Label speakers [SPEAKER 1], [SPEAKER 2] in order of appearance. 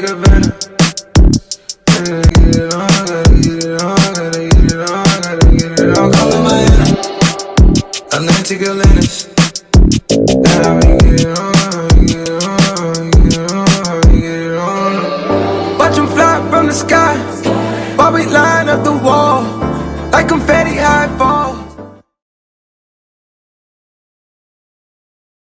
[SPEAKER 1] a venom. Gotta get it on, gotta get it on, gotta get it on, gotta get it on. Calling Miami, Atlantic Atlantis. Now we get it on, we get it on, we get it on, we get it on. Watch them fly from the sky while we line up the wall like confetti high fall.